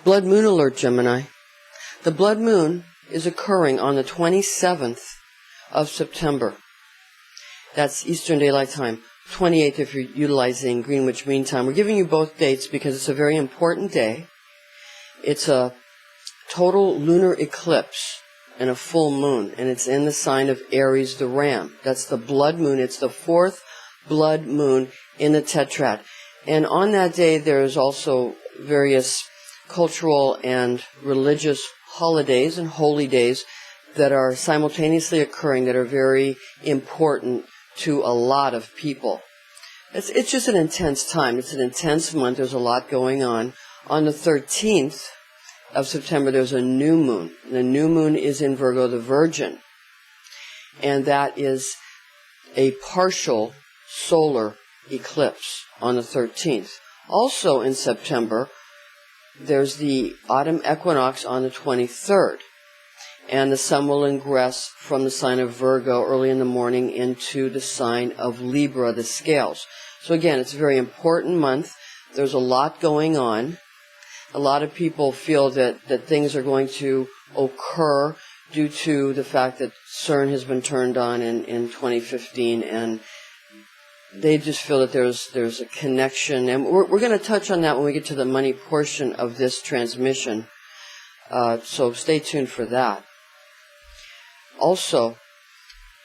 Blood moon alert, Gemini. The blood moon is occurring on the 27th of September. That's Eastern Daylight Time. 28th if you're utilizing Greenwich Mean Time. We're giving you both dates because it's a very important day. It's a total lunar eclipse and a full moon, and it's in the sign of Aries the Ram. That's the blood moon. It's the fourth blood moon in the tetrad. And on that day, there is also various cultural and religious holidays and holy days that are simultaneously occurring that are very important to a lot of people. It's just an intense time. It's an intense month. There's a lot going on. On the 13th of September, there's a new moon. The new moon is in Virgo, the Virgin. And that is a partial solar eclipse on the 13th. Also in September, there's the autumn equinox on the 23rd. And the sun will ingress from the sign of Virgo early in the morning into the sign of Libra, the scales. So again, it's a very important month. There's a lot going on. A lot of people feel that things are going to occur due to the fact that CERN has been turned on in 2015, and they just feel that there's a connection. And we're going to touch on that when we get to the money portion of this transmission. So stay tuned for that. Also,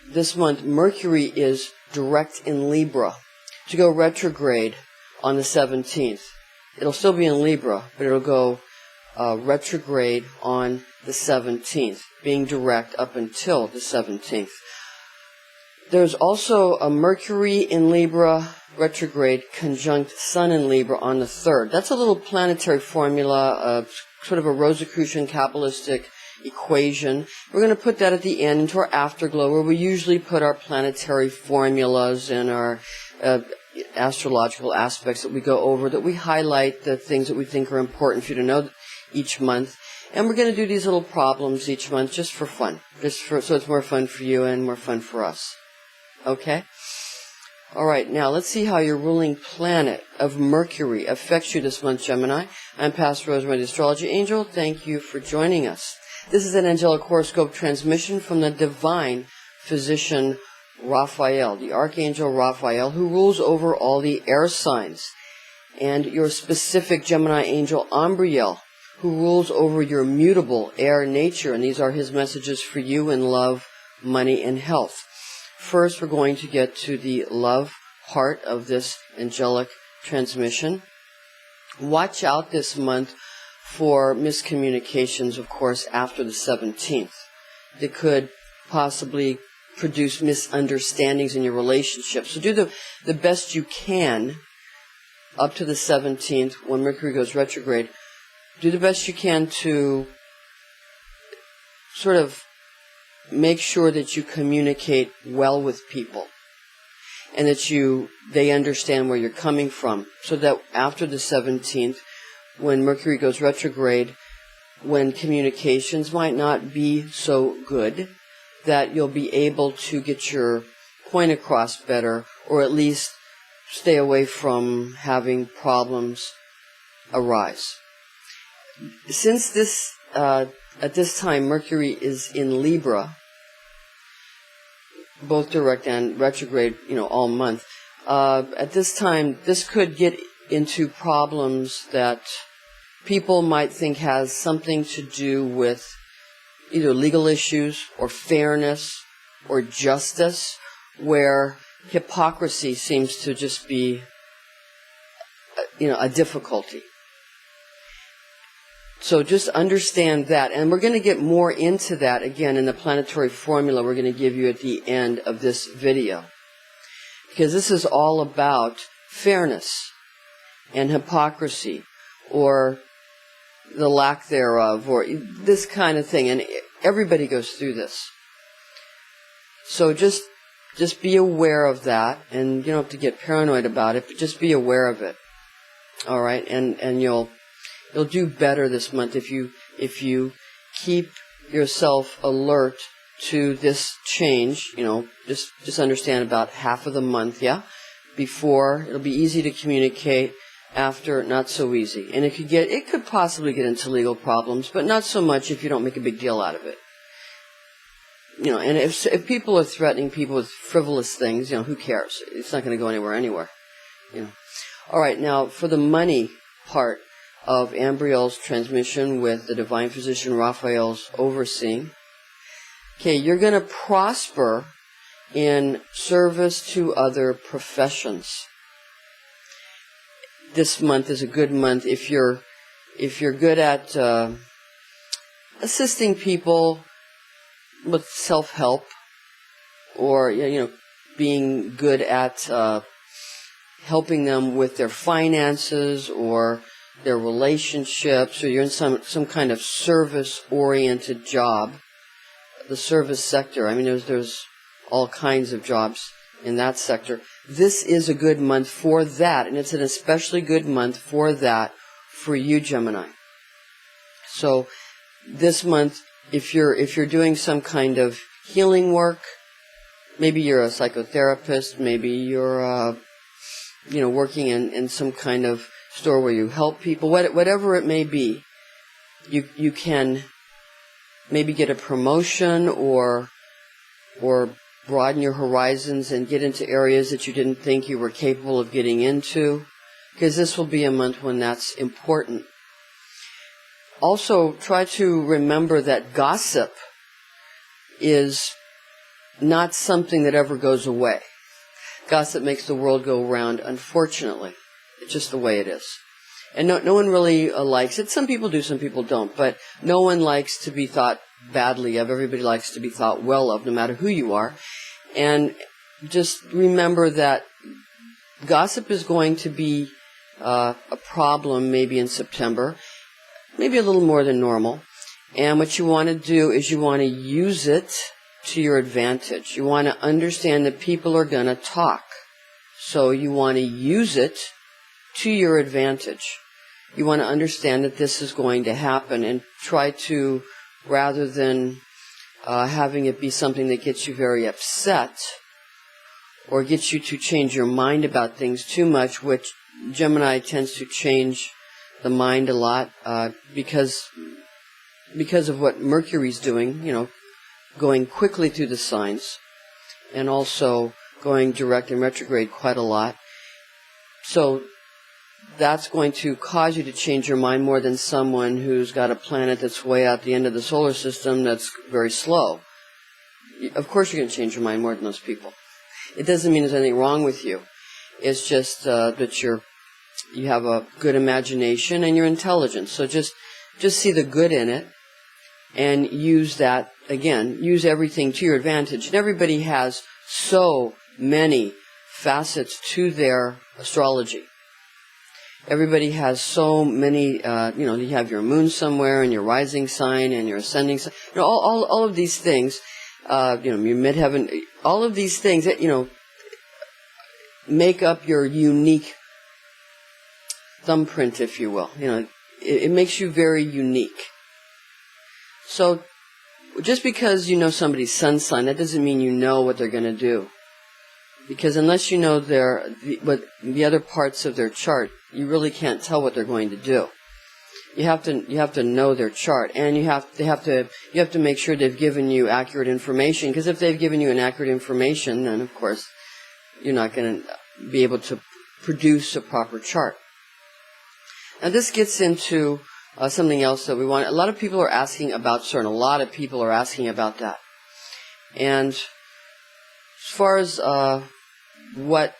this month, Mercury is direct in Libra to go retrograde on the 17th. It'll still be in Libra, but it'll go retrograde on the 17th, being direct up until the 17th. There's also a Mercury in Libra retrograde conjunct Sun in Libra on the 3rd. That's a little planetary formula, sort of a Rosicrucian Kabbalistic equation. We're going to put that at the end into our afterglow, where we usually put our planetary formulas and our astrological aspects that we go over, that we highlight the things that we think are important for you to know each month. And we're going to do these little problems each month just for fun, so it's more fun for you and more fun for us. Okay? All right, now let's see how your ruling planet of Mercury affects you this month, Gemini. I'm Pastor Rosemary, the Astrology Angel. Thank you for joining us. This is an angelic horoscope transmission from the divine physician Raphael, the Archangel Raphael, who rules over all the air signs, and your specific Gemini angel Umbriel, who rules over your mutable air nature, and these are his messages for you in love, money, and health. First, we're going to get to the love part of this angelic transmission. Watch out this month for miscommunications, of course, after the 17th. They could possibly produce misunderstandings in your relationship. So do the best you can up to the 17th when Mercury goes retrograde. Do the best you can to sort of make sure that you communicate well with people and that they understand where you're coming from, so that after the 17th, when Mercury goes retrograde, when communications might not be so good, that you'll be able to get your point across better, or at least stay away from having problems arise. Since this, at this time, Mercury is in Libra, both direct and retrograde, all month. At this time, this could get into problems that people might think has something to do with either legal issues or fairness or justice, where hypocrisy seems to just be, a difficulty. So just understand that. And we're going to get more into that again in the planetary formula we're going to give you at the end of this video, because this is all about fairness and hypocrisy, or the lack thereof, or this kind of thing. And everybody goes through this. So just be aware of that, and you don't have to get paranoid about it, but just be aware of it. All right, and you'll do better this month if you keep yourself alert to this change. Just understand about half of the month, before it'll be easy to communicate. after, not so easy. And it could possibly get into legal problems, but not so much if you don't make a big deal out of it. And if people are threatening people with frivolous things, who cares? It's not going to go anywhere. All right, now for the money part of Ambriel's transmission with the Divine Physician Raphael's overseeing. Okay, you're going to prosper in service to other professions. This month is a good month if you're good at assisting people with self-help, or being good at helping them with their finances or their relationships, or you're in some kind of service-oriented job. The service sector, there's all kinds of jobs in that sector. This is a good month for that, and it's an especially good month for that for you, Gemini. So this month, if you're doing some kind of healing work, maybe you're a psychotherapist, maybe you're working in some kind of store where you help people, whatever it may be, you can maybe get a promotion or broaden your horizons and get into areas that you didn't think you were capable of getting into, because this will be a month when that's important. Also, try to remember that gossip is not something that ever goes away. Gossip makes the world go round, unfortunately. It's just the way it is. And no one really likes it. Some people do, some people don't. But no one likes to be thought badly of. Everybody likes to be thought well of, no matter who you are. And just remember that gossip is going to be a problem maybe in September, maybe a little more than normal. And what you want to do is you want to use it to your advantage. You want to understand that people are going to talk. So you want to use it to your advantage. You want to understand that this is going to happen, and try to, rather than having it be something that gets you very upset or gets you to change your mind about things too much, which Gemini tends to change the mind a lot because of what Mercury's doing, going quickly through the signs, and also going direct and retrograde quite a lot. So that's going to cause you to change your mind more than someone who's got a planet that's way out the end of the solar system that's very slow. Of course you're going to change your mind more than those people. It doesn't mean there's anything wrong with you. It's just that you have a good imagination and you're intelligent. So just see the good in it and use that, again, use everything to your advantage. And everybody has so many facets to their astrology. Everybody has so many, you have your moon somewhere, and your rising sign, and your ascending sign. All of these things, your midheaven, all of these things that, make up your unique thumbprint, if you will. It makes you very unique. So, just because you know somebody's sun sign, that doesn't mean you know what they're going to do. Because unless you know the other parts of their chart, you really can't tell what they're going to do. You have to know their chart, and you have to make sure they've given you accurate information. Because if they've given you inaccurate information, then of course you're not going to be able to produce a proper chart. Now this gets into something else that we want. A lot of people are asking about CERN. A lot of people are asking about that. And as far as what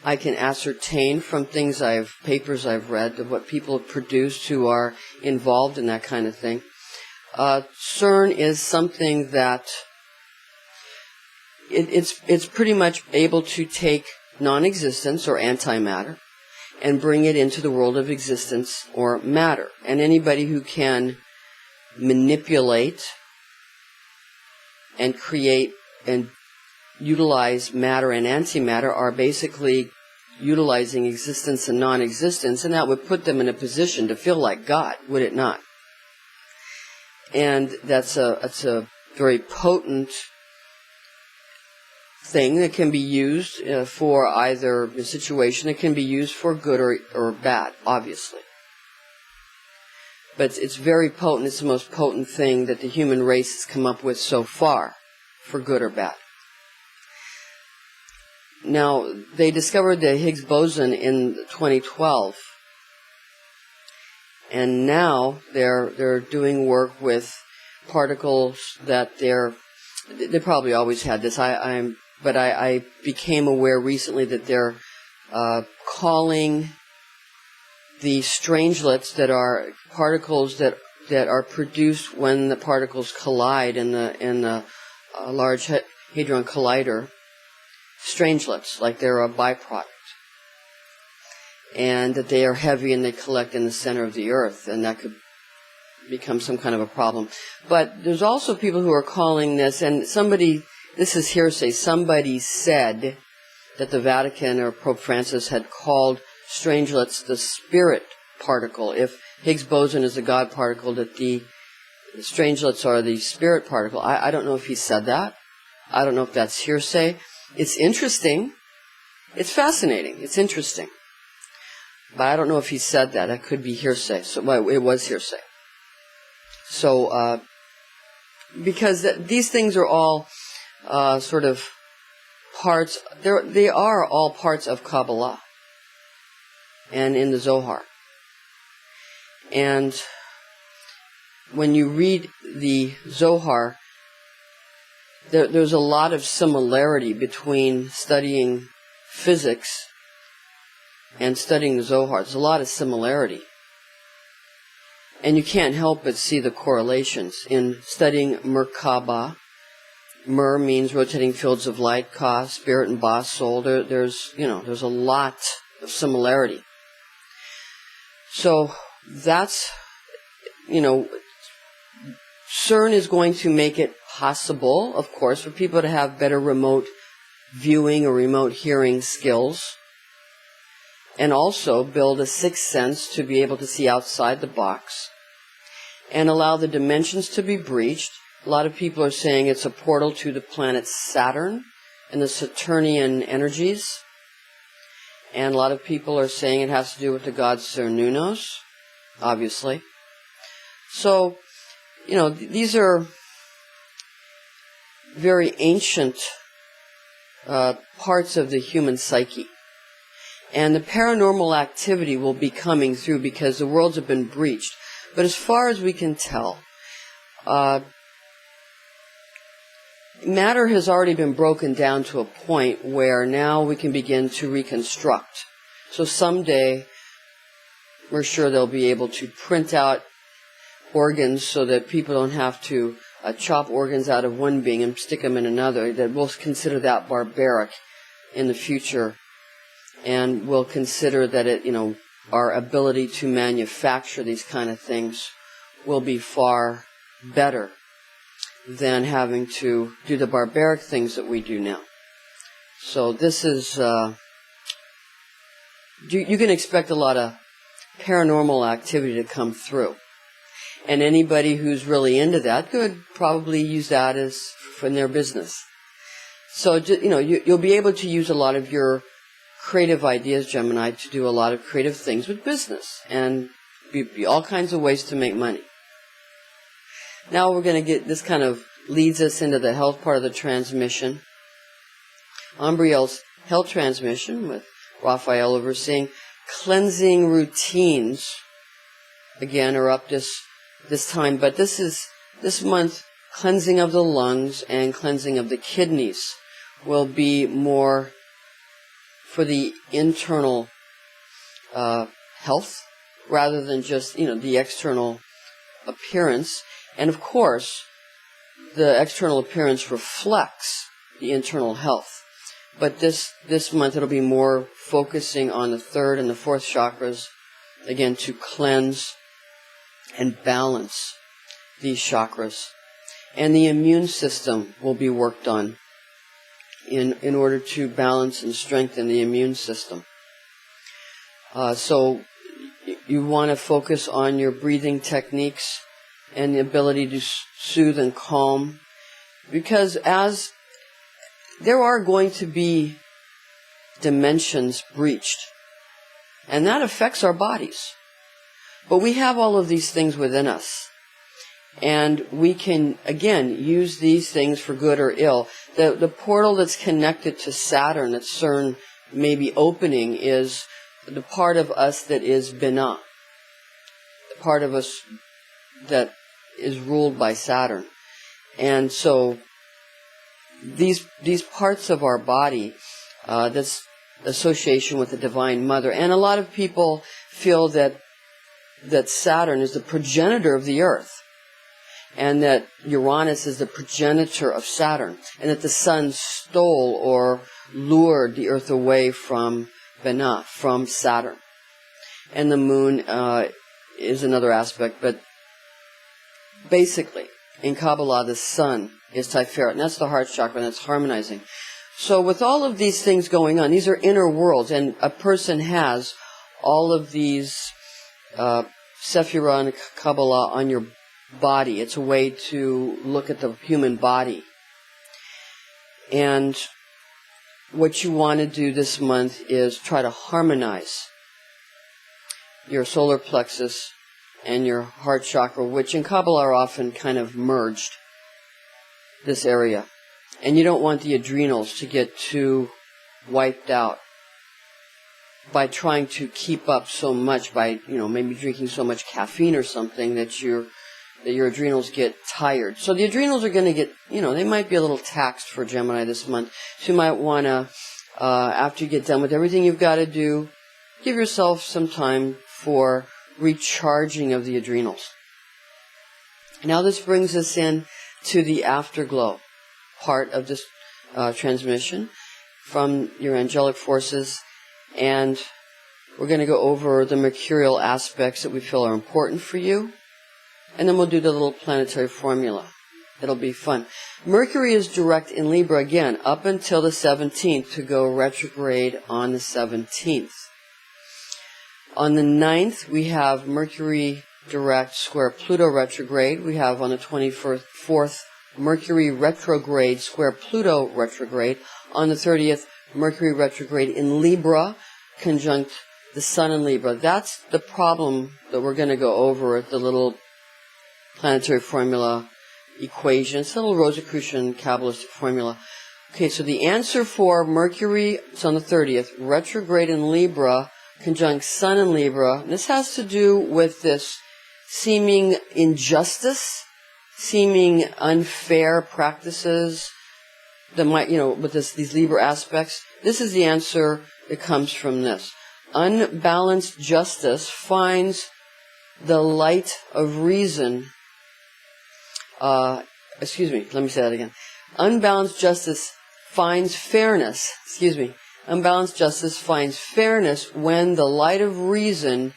I can ascertain from papers I've read, of what people have produced who are involved in that kind of thing, CERN is something that it's pretty much able to take non-existence or antimatter and bring it into the world of existence or matter. And anybody who can manipulate and create and utilize matter and antimatter are basically utilizing existence and non-existence, and that would put them in a position to feel like God, would it not? And that's a very potent thing that can be used for either a situation. It can be used for good or bad, obviously. But it's very potent. It's the most potent thing that the human race has come up with so far, for good or bad. Now, they discovered the Higgs boson in 2012, and now they're doing work with particles that they probably always had this. But I became aware recently that they're calling the strangelets that are particles that are produced when the particles collide in the Large Hadron Collider, strangelets, like they're a byproduct, and that they are heavy and they collect in the center of the Earth, and that could become some kind of a problem. But there's also people who are calling this, and this is hearsay, somebody said that the Vatican or Pope Francis had called strangelets the spirit particle. If Higgs boson is a God particle, that the strangelets are the spirit particle. I don't know if he said that. I don't know if that's hearsay. It's interesting. It's fascinating. It's interesting. But I don't know if he said that. That could be hearsay. So it was hearsay. So, because these things are all sort of parts, they are all parts of Kabbalah and in the Zohar. And when you read the Zohar, there's a lot of similarity between studying physics and studying the Zohar. There's a lot of similarity. And you can't help but see the correlations in studying Merkaba. Mer means rotating fields of light, Ka, spirit, and Ba, soul. There's a lot of similarity. So that's, CERN is going to make it possible, of course, for people to have better remote viewing or remote hearing skills, and also build a sixth sense to be able to see outside the box, and allow the dimensions to be breached. A lot of people are saying it's a portal to the planet Saturn and the Saturnian energies. And a lot of people are saying it has to do with the god Cernunnos, obviously. So, these are very ancient parts of the human psyche. And the paranormal activity will be coming through because the worlds have been breached. But as far as we can tell, matter has already been broken down to a point where now we can begin to reconstruct. So someday, we're sure they'll be able to print out organs so that people don't have to chop organs out of one being and stick them in another. That we'll consider that barbaric in the future, and we'll consider that our ability to manufacture these kind of things will be far better than having to do the barbaric things that we do now. So this is, you can expect a lot of paranormal activity to come through. And anybody who's really into that could probably use that in their business. So, you'll be able to use a lot of your creative ideas, Gemini, to do a lot of creative things with business. And be all kinds of ways to make money. Now we're going to this kind of leads us into the health part of the transmission. Umbriel's health transmission with Raphael overseeing. Cleansing routines, again, are up this time, but this month, cleansing of the lungs and cleansing of the kidneys will be more for the internal health rather than just, the external appearance. And of course, the external appearance reflects the internal health. But this month it'll be more focusing on the third and the fourth chakras, again, to cleanse and balance these chakras. And the immune system will be worked on in order to balance and strengthen the immune system. So you want to focus on your breathing techniques and the ability to soothe and calm, because as there are going to be dimensions breached. And that affects our bodies. But we have all of these things within us. And we can, again, use these things for good or ill. The portal that's connected to Saturn that CERN may be opening is the part of us that is Binah. The part of us that is ruled by Saturn. And so these parts of our body, that's association with the Divine Mother. And a lot of people feel that Saturn is the progenitor of the Earth, and that Uranus is the progenitor of Saturn, and that the Sun stole or lured the Earth away from Binah, from Saturn. And the Moon is another aspect, but basically, in Kabbalah, the Sun is Tiferet, and that's the heart chakra, and it's harmonizing. So with all of these things going on, these are inner worlds, and a person has all of these Sephirah and Kabbalah on your body. It's a way to look at the human body. And what you want to do this month is try to harmonize your solar plexus and your heart chakra, which in Kabbalah are often kind of merged, this area. And you don't want the adrenals to get too wiped out by trying to keep up so much, by, maybe drinking so much caffeine or something that your adrenals get tired. So the adrenals are going to get, they might be a little taxed for Gemini this month. So you might want to, after you get done with everything you've got to do, give yourself some time for recharging of the adrenals. Now this brings us in to the afterglow part of this transmission from your angelic forces, and we're going to go over the mercurial aspects that we feel are important for you, and then we'll do the little planetary formula. It'll be fun. Mercury is direct in Libra again up until the 17th, to go retrograde on the 17th. On the 9th, we have Mercury direct square Pluto retrograde. We have on the 24th Mercury retrograde square Pluto retrograde. On the 30th, Mercury retrograde in Libra, conjunct the Sun in Libra. That's the problem that we're going to go over at the little planetary formula equation. It's a little Rosicrucian Kabbalistic formula. Okay, so the answer for Mercury is on the 30th, retrograde in Libra, conjunct Sun in Libra. This has to do with this seeming injustice, seeming unfair practices that might, with these Libra aspects. This is the answer that comes from this. Unbalanced justice finds the light of reason. Let me say that again. Unbalanced justice finds fairness. Unbalanced justice finds fairness when the light of reason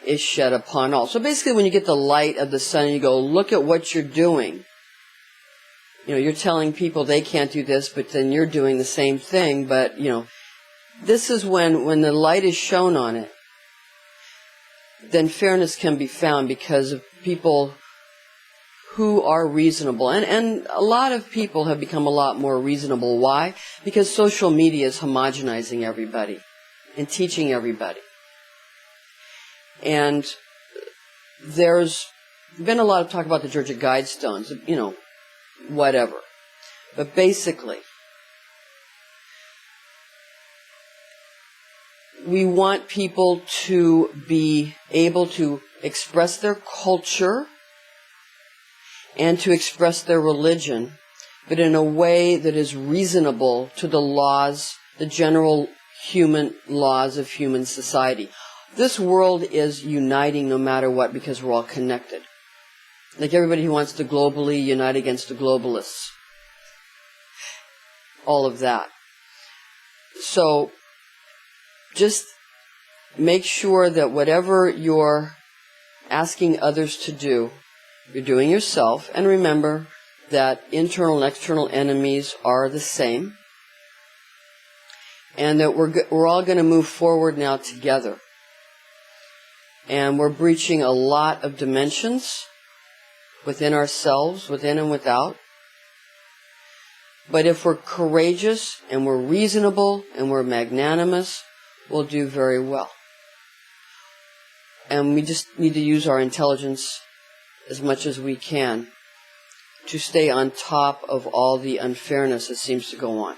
is shed upon all. So basically, when you get the light of the sun and you go, look at what you're doing. You're telling people they can't do this, but then you're doing the same thing. But, this is when the light is shown on it, then fairness can be found because of people who are reasonable. And a lot of people have become a lot more reasonable. Why? Because social media is homogenizing everybody and teaching everybody. And there's been a lot of talk about the Georgia Guidestones, whatever. But basically, we want people to be able to express their culture and to express their religion, but in a way that is reasonable to the laws, the general human laws of human society. This world is uniting no matter what because we're all connected. Like everybody who wants to globally unite against the globalists. All of that. So, just make sure that whatever you're asking others to do, you're doing yourself. And remember that internal and external enemies are the same. And that we're all going to move forward now together. And we're breaching a lot of dimensions within ourselves, within and without. But if we're courageous and we're reasonable and we're magnanimous, we'll do very well. And we just need to use our intelligence as much as we can to stay on top of all the unfairness that seems to go on.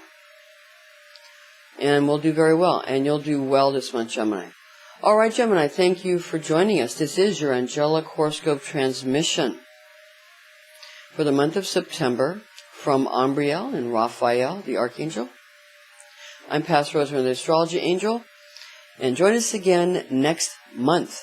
And we'll do very well. And you'll do well this month, Gemini. All right, Gemini, thank you for joining us. This is your angelic horoscope transmission for the month of September from Umbriel and Raphael, the Archangel. I'm Pastor Rosemary, the Astrology Angel. And join us again next month.